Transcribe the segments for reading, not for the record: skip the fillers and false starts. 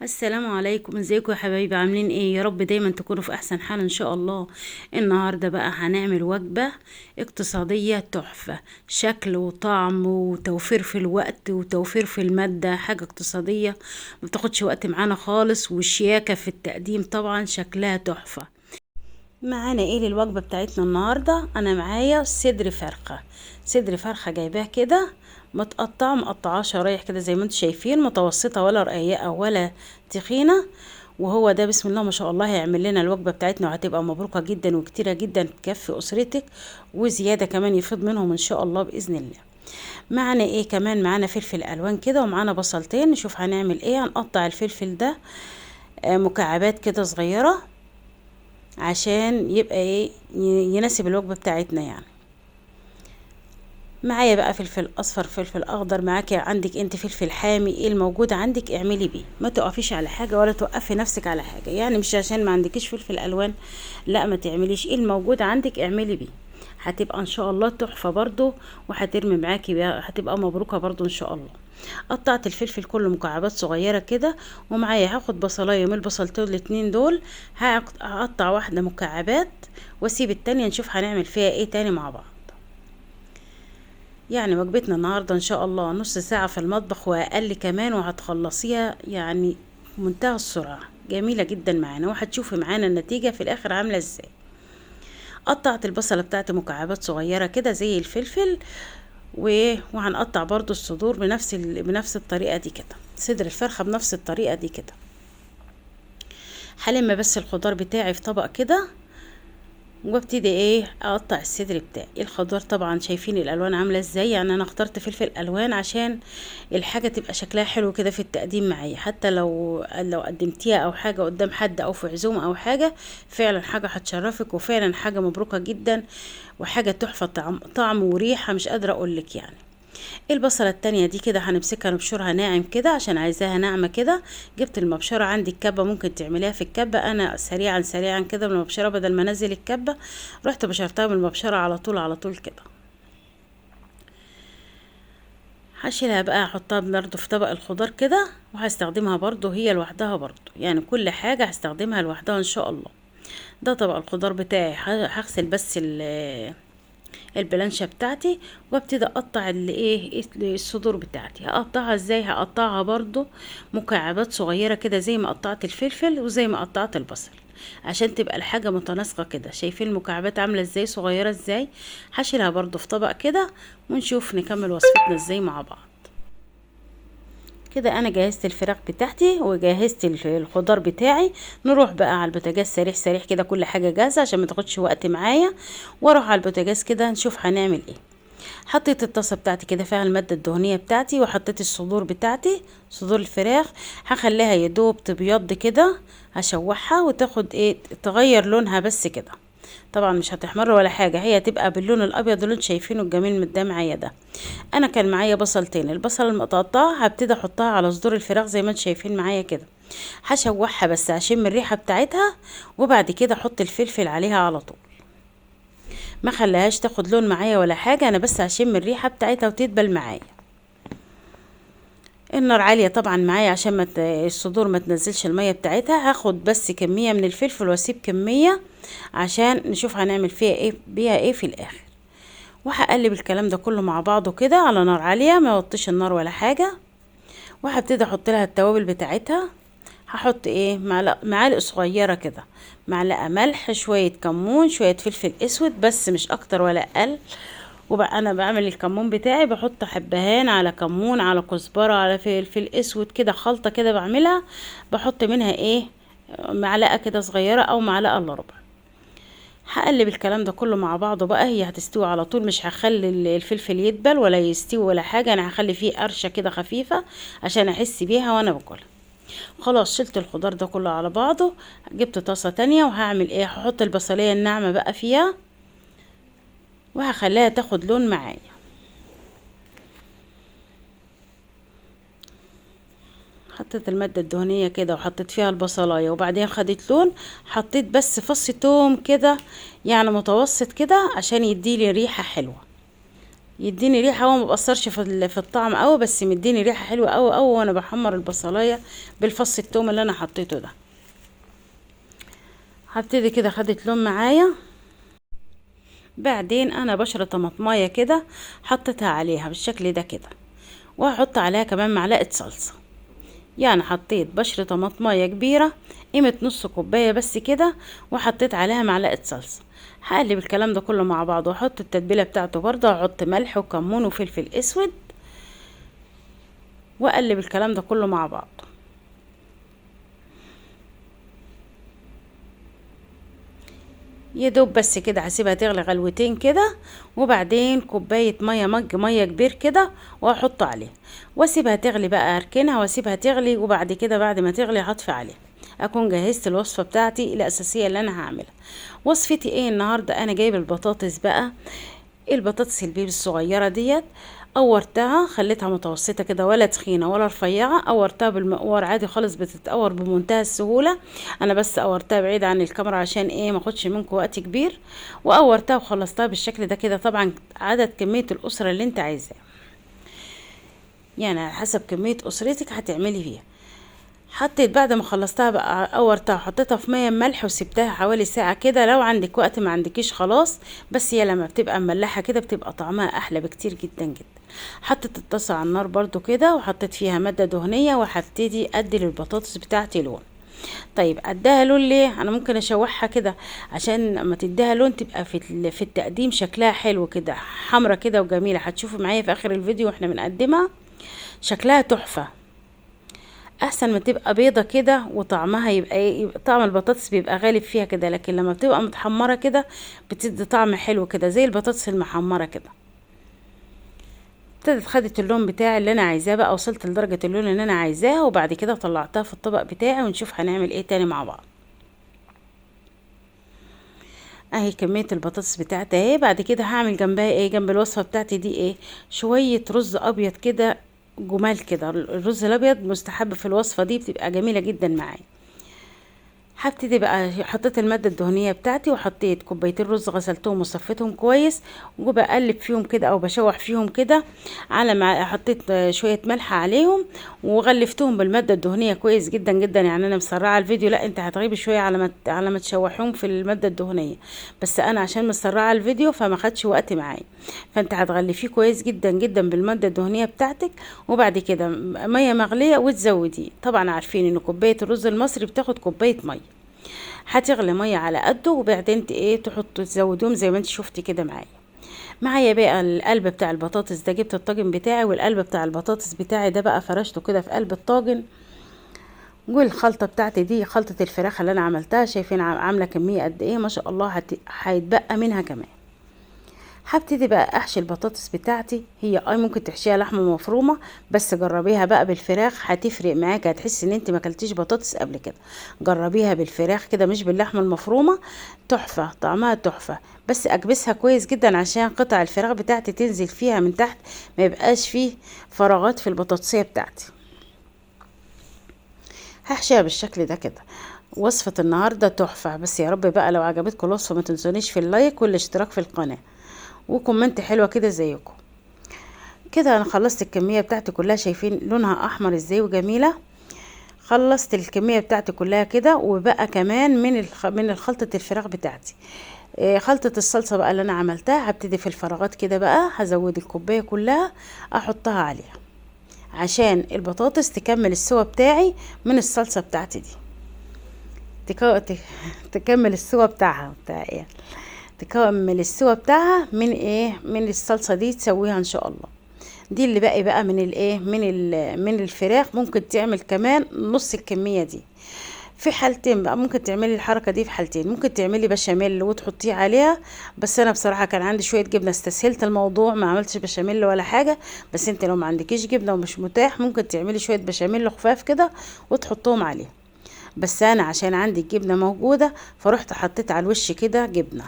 السلام عليكم، ازيكم يا حبايبي؟ عاملين ايه؟ يا رب دايما تكونوا في احسن حال ان شاء الله. النهارده بقى هنعمل وجبة اقتصادية تحفة، شكل وطعم وتوفير في الوقت وتوفير في المادة، حاجة اقتصادية ما بتاخدش وقت معانا خالص، والشياكة في التقديم طبعا شكلها تحفة. معانا ايه للوجبة بتاعتنا النهاردة؟ انا معايا صدر فرخة. صدر فرخة جايباه كده مقطعاه شرايح كده زي ما انتم شايفين، متوسطة ولا رقيقة ولا تخينة. وهو ده بسم الله ما شاء الله هيعمل لنا الوجبة بتاعتنا، وهتبقى مبروكة جدا وكتيرة جدا تكفي اسرتك، وزيادة كمان يفيض منهم ان شاء الله بإذن الله. معنا ايه كمان؟ معانا فلفل الوان كده، ومعانا بصلتين. نشوف هنعمل ايه. هنقطع الفلفل ده مكعبات كده صغيرة، عشان يبقى ايه يناسب الوجبة بتاعتنا يعني. معايا بقى فلفل اصفر، فلفل اخضر، معاكي عندك انت فلفل حامي، ايه الموجود عندك اعملي بيه، ما تقفيش على حاجة ولا توقفي نفسك على حاجة، يعني مش عشان ما عندكيش فلفل الوان لا ما تعمليش، ايه الموجود عندك اعملي بيه، هتبقى ان شاء الله تحفة برضو، وهترمي معاكي بقى، هتبقى مبروكة برضو ان شاء الله. قطعت الفلفل كله مكعبات صغيرة كده، ومعايا هاخد بصلاية من البصلتين الاتنين دول، هقطع واحدة مكعبات واسيب التانية نشوف هنعمل فيها ايه تاني مع بعض. يعني وجبتنا النهاردة ان شاء الله نص ساعة في المطبخ واقل كمان، وهتخلصيها يعني منتهى السرعة، جميلة جدا معانا، وهتشوفي معانا النتيجة في الاخر عاملة ازاي. قطعت البصلة بتاعتي مكعبات صغيرة كده زي الفلفل، وهنقطع برضو الصدور بنفس الطريقة دي كده، صدر الفرخة بنفس الطريقة دي كده. هلم بس الخضار بتاعي في طبق كده، وابتدي ايه اقطع الصدر بتاعي. الخضار طبعا شايفين الالوان عامله ازاي، يعني انا اخترت فلفل الوان عشان الحاجه تبقى شكلها حلو كده في التقديم معايا، حتى لو قدمتيها او حاجه قدام حد او في عزومه او حاجه، فعلا حاجه هتشرفك، وفعلا حاجه مبروكه جدا، وحاجه تحفه، طعم وريحه مش قادره اقولك يعني. البصلة التانية دي كده هنمسكها نبشرها ناعم كده عشان عايزاها ناعمة كده. جبت المبشرة، عندي الكبة ممكن تعمليها في الكبة، انا سريعا سريعا كده من المبشرة بدل ما انزل الكبة، رحت بشرتها من المبشرة على طول على طول كده. هشيلها بقى احطها برضه في طبق الخضار كده، وهستخدمها برضه هي لوحدها برضه، يعني كل حاجة هستخدمها لوحدها ان شاء الله. ده طبق الخضار بتاعي، هغسل بس البلانشة بتاعتي، وابتدي اقطع الصدور بتاعتي. هقطعها ازاي؟ هقطعها برضو مكعبات صغيرة كده زي ما قطعت الفلفل وزي ما قطعت البصل، عشان تبقى الحاجة متناسقة كده. شايفين المكعبات عاملة ازاي صغيرة ازاي؟ هشيلها برضو في طبق كده، ونشوف نكمل وصفتنا ازاي مع بعض. كده انا جهزت الفراخ بتاعتي وجهزت الخضار بتاعي. نروح بقى على البوتاجاز سريع سريع كده، كل حاجة جاهزة عشان ما تاخدش وقت معايا، واروح على البوتاجاز كده نشوف هنعمل ايه. حطيت الطاسه بتاعتي كده فيها الماده الدهنيه بتاعتي، وحطيت الصدور بتاعتي، صدور الفراخ، هخليها يدوب تبيض كده، هشوحها وتاخد ايه تغير لونها بس كده، طبعا مش هتحمر ولا حاجه، هي تبقى باللون الابيض اللي انتوا شايفينه الجميل من ده معايا ده. انا كان معايا بصلتين، البصل المقطعه هبتدي احطها على صدور الفراخ زي ما انتوا شايفين معايا كده، هشوحها بس اشم الريحه بتاعتها، وبعد كده احط الفلفل عليها على طول، ما خليهاش تاخد لون معايا ولا حاجة، انا بس هشم الريحة بتاعتها وتدبل معايا. النار عالية طبعا معايا عشان الصدور ما تنزلش المية بتاعتها. هاخد بس كمية من الفلفل واسيب كمية عشان نشوف هنعمل فيها ايه بيها ايه في الاخر. وهقلب الكلام ده كله مع بعضه كده على نار عالية، ما وطيش النار ولا حاجة. وهبتدي احط لها التوابل بتاعتها. هحط ايه معالق صغيرة كده، معلقة ملح، شوية كمون، شوية فلفل اسود، بس مش اكتر ولا اقل. وبقى انا بعمل الكمون بتاعي، بحط حبهان على كمون على كزبرة على فلفل اسود كده، خلطة كده بعملها، بحط منها ايه معلقة كده صغيرة او معلقة الا ربع. هقلب الكلام ده كله مع بعضه بقى، هي هتستوي على طول، مش هخلي الفلفل يدبل ولا يستوي ولا حاجة، انا هخلي فيه قرشة كده خفيفة عشان احس بيها وانا باكلها. خلاص شلت الخضار ده كله على بعضه، جبت طاسة تانية وهعمل ايه، هحط البصلية الناعمة بقى فيها، وهخليها تاخد لون معايا. حطيت المادة الدهنية كده وحطيت فيها البصلاية، وبعدين خدت لون، حطيت بس فص توم كده يعني متوسط كده عشان يديلي ريحة حلوة. يديني ريحه. هو ما بأثرش في الطعم قوي، بس مديني ريحه حلوه قوي قوي وانا بحمر البصلايه بالفص التوم اللي انا حطيته ده. هبتدي كده خدت لون معايا. بعدين انا بشر طماطمايه كده حطيتها عليها بالشكل ده كده، وهحط عليها كمان معلقه صلصه. يعني حطيت بشر طماطمايه كبيره قيمه نص كوبايه بس كده، وحطيت عليها معلقه صلصه. هقلب الكلام ده كله مع بعض، واحط التتبيله بتاعته برضه، واحط ملح وكمون وفلفل اسود، واقلب الكلام ده كله مع بعض. يدوب بس كده هسيبها تغلي غلوتين كده، وبعدين كوبايه مج ميه كبير كده واحطه عليها، واسيبها تغلي بقى. اركنها واسيبها تغلي، وبعد كده بعد ما تغلي هطفي عليها. اكون جهزت الوصفه بتاعتي الاساسيه اللي انا هعملها. وصفتي ايه النهارده؟ انا جايب البطاطس بقى، البطاطس البيبي الصغيره ديت. قورتها خليتها متوسطه كده، ولا تخينه ولا رفيعه. قورتها بالمقور عادي خالص، بتتقور بمنتهى السهوله. انا بس قورتها بعيد عن الكاميرا عشان ايه ما اخدش منكم وقت كبير. وقورتها وخلصتها بالشكل ده كده. طبعا عدد كميه الاسره اللي انت عايزاه، يعني على حسب كميه اسرتك هتعملي فيها. حطيت بعد ما خلصتها بقى، قورتها حطيتها في ميه ملح وسبتها حوالي ساعه كده. لو عندك وقت، ما عندكيش خلاص. بس هي لما بتبقى مملحه كده بتبقى طعمها احلى بكتير جدا جدا. حطيت الطاسه على النار برضو كده، وحطيت فيها ماده دهنيه، وهبتدي ادي للبطاطس بتاعتي لون. طيب اديها لون ليه؟ انا ممكن اشوحها كده عشان لما تديها لون تبقى في التقديم شكلها حلو كده، حمرة كده وجميله. هتشوفوا معايا في اخر الفيديو واحنا بنقدمها شكلها تحفه. احسن ما تبقى بيضة كده وطعمها يبقى يبقى طعم البطاطس بيبقى غالب فيها كده، لكن لما بتبقى متحمرة كده بتدي طعم حلو كده زي البطاطس المحمرة كده. ابتدت خدت اللون بتاعي اللي انا عايزاه بقى، وصلت لدرجة اللون اللي انا عايزاه، وبعد كده طلعتها في الطبق بتاعي، ونشوف هنعمل ايه تاني مع بعض. اهي كمية البطاطس بتاعتي اهي. بعد كده هعمل جنبها ايه؟ جنب الوصفة بتاعتي دي ايه؟ شوية رز ابيض كده جمال كده. الرز الابيض مستحب في الوصفة دي، بتبقى جميلة جدا معايا. هبتدي بقى، حطيت المادة الدهنية بتاعتي، وحطيت كوبايتين رز غسلتهم وصفيتهم كويس، وبقلب فيهم كده او بشوح فيهم كده. على ما حطيت شوية ملح عليهم، وغلفتهم بالمادة الدهنية كويس جدا جدا. يعني انا مسرعة الفيديو، لا انت هتغيبي شوية على ما تشوحهم في المادة الدهنية، بس انا عشان مسرعة الفيديو فما خدش وقت معايا. فانت هتغلفيه كويس جدا جدا بالمادة الدهنية بتاعتك، وبعد كده مية مغلية وتزوديه. طبعا عارفين ان كوباية الرز المصري بتاخد كوباية مية. هتغلي ميه على قده، وبعدين ايه تحطوا تزودوهم زي ما انت شفتي كده معايا بقى. القلب بتاع البطاطس ده، جبت الطاجن بتاعي والقلب بتاع البطاطس بتاعي ده بقى فرشته كده في قلب الطاجن. والخلطه بتاعتي دي خلطه الفراخ اللي انا عملتها، شايفين عامله كميه قد ايه؟ ما شاء الله. هيتبقى منها كمان. هبتدي بقى احشي البطاطس بتاعتي. هي ممكن تحشيها لحمه مفرومه، بس جربيها بقى بالفراخ هتفرق معاك. هتحسي ان انت ما اكلتيش بطاطس قبل كده. جربيها بالفراخ كده مش باللحمه المفرومه، تحفه، طعمها تحفه. بس اكبسها كويس جدا عشان قطع الفراخ بتاعتي تنزل فيها من تحت، ما يبقاش فيه فراغات في البطاطسيه بتاعتي. هحشيها بالشكل ده كده. وصفه النهارده تحفه. بس يا رب بقى لو عجبتكم الوصفه ما تنسونيش في اللايك والاشتراك في القناه، وكومنت حلوه كده زيكم كده. انا خلصت الكميه بتاعتي كلها، شايفين لونها احمر ازاي وجميله. خلصت الكميه بتاعتي كلها كده، وبقى كمان من الخلطه الفراخ بتاعتي. خلطه الصلصه بقى اللي انا عملتها، هبتدي في الفراغات كده بقى هزود الكوبايه كلها احطها عليها، عشان البطاطس تكمل السوا بتاعي من الصلصه بتاعتي دي. تكمل السوا بتاعها تكمل السوا بتاعها من ايه؟ من الصلصه دي تسويها ان شاء الله. دي اللي باقي بقى من الايه؟ من الفراخ. ممكن تعمل كمان نص الكميه دي في حالتين بقى. ممكن تعملي الحركه دي في حالتين. ممكن تعملي بشاميل وتحطيه عليها، بس انا بصراحه كان عندي شويه جبنه استسهلت الموضوع، ما عملتش بشاميل ولا حاجه. بس انت لو ما عندكيش جبنه ومش متاح، ممكن تعملي شويه بشاميل خفاف كده وتحطهم عليها. بس انا عشان عندي الجبنه موجوده، فرحت حطيت على الوش كده جبنه.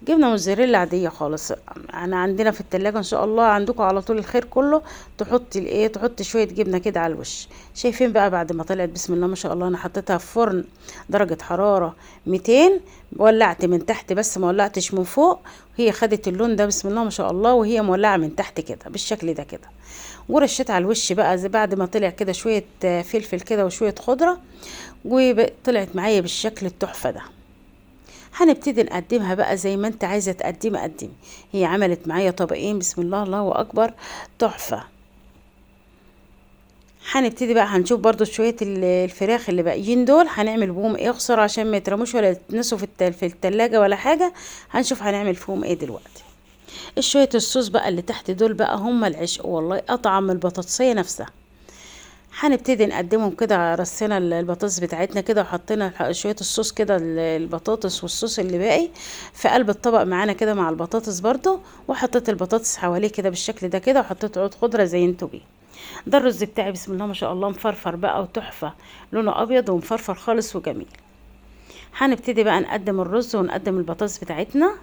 جبنه موتزاريلا عاديه خالص. انا عندنا في التلاجة ان شاء الله عندكم على طول الخير كله. تحطي الايه، تحطي شويه جبنه كده على الوش. شايفين بقى بعد ما طلعت بسم الله ما شاء الله، انا حطيتها في فرن درجه حراره 200. ولعت من تحت بس ما ولعتش من فوق. هي خدت اللون ده بسم الله ما شاء الله، وهي مولعه من تحت كده بالشكل ده كده. ورشيت على الوش بقى زي بعد ما طلع كده شويه فلفل كده وشويه خضره، وطلعت معايا بالشكل التحفه ده. هنبتدي نقدمها بقى زي ما انت عايزه تقدمي قدمي. هي عملت معايا طبقين بسم الله الله اكبر، تحفه. هنبتدي بقى هنشوف برضو شويه الفراخ اللي باقيين دول هنعمل بهم ايه خساره عشان ما يترموش ولا يتنسوا في التلاجة ولا حاجه. هنشوف هنعمل فيهم ايه دلوقتي. شويه الصوص بقى اللي تحت دول بقى هم العشق والله، اطعم من البطاطسيه نفسها. هنبتدي نقدمهم كده. رصينا البطاطس بتاعتنا كده وحطينا شويه الصوص كده، البطاطس والصوص اللي باقي في قلب الطبق معانا كده مع البطاطس برضو. وحطيت البطاطس حواليه كده بالشكل ده كده، وحطيت عود خضره زي انتوا بيه. ده الرز بتاعي بسم الله ما شاء الله مفرفر بقى وتحفه، لونه ابيض ومفرفر خالص وجميل. هنبتدي بقى نقدم الرز ونقدم البطاطس بتاعتنا.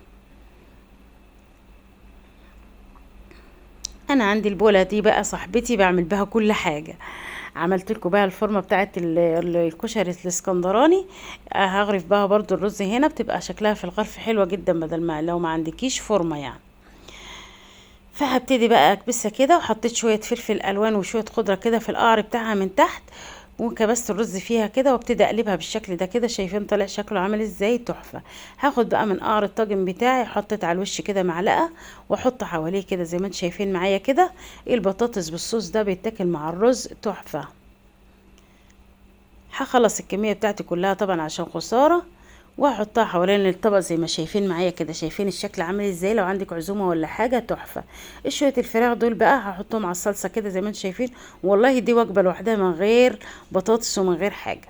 انا عندي البوله دي بقى صاحبتي بعمل بها كل حاجه. عملت لكم بقى الفورمه بتاعه الكشري الاسكندراني. هغرف بقى برضو الرز هنا، بتبقى شكلها في الغرف حلوه جدا بدل ما لو ما عندكيش فورمه يعني. فهبتدي بقى اكبسها كده، وحطيت شويه فلفل الوان وشويه خضره كده في القعر بتاعها من تحت. وكبست الرز فيها كده وابتدي اقلبها بالشكل ده كده. شايفين طلع شكله عامل ازاي؟ تحفه. هاخد بقى من قعر الطاجن بتاعي، حطيت على الوش كده معلقه، واحط حواليه كده زي ما انتم شايفين معايا كده. البطاطس بالصوص ده بيتاكل مع الرز تحفه. هخلص الكميه بتاعتي كلها طبعا عشان خساره، وهحطها حوالين الطبق زي ما شايفين معايا كده. شايفين الشكل عامل ازاي؟ لو عندك عزومه ولا حاجه تحفه. شويه الفراخ دول بقى هحطهم على الصلصه كده زي ما انتم شايفين. والله دي وجبه لوحدها من غير بطاطس ومن غير حاجه،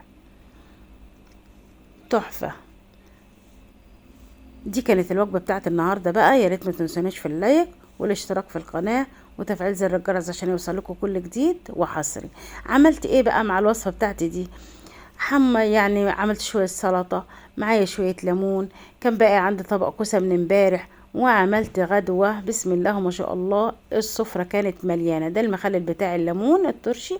تحفه. دي كانت الوجبه بتاعت النهارده بقى. يا ريت ما تنسونيش في اللايك والاشتراك في القناه وتفعيل زر الجرس عشان يوصلكوا كل جديد وحصري. عملت ايه بقى مع الوصفه بتاعتي دي؟ يعني عملت شوية سلطة، معايا شوية ليمون، كان باقي عندي طبق كوسة من امبارح، وعملت غدوة بسم الله ما شاء الله. السفرة كانت مليانة. ده المخلل بتاع الليمون الترشي،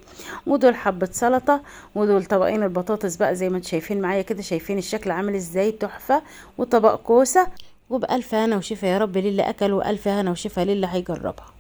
ودول حبة سلطة، ودول طبقين البطاطس بقى زي ما انتم شايفين معايا كده. شايفين الشكل عامل ازاي؟ تحفة. وطبق كوسة. وبألف هنا وشفا يا رب للي أكل، وألف هنا وشفا للي هيجربها.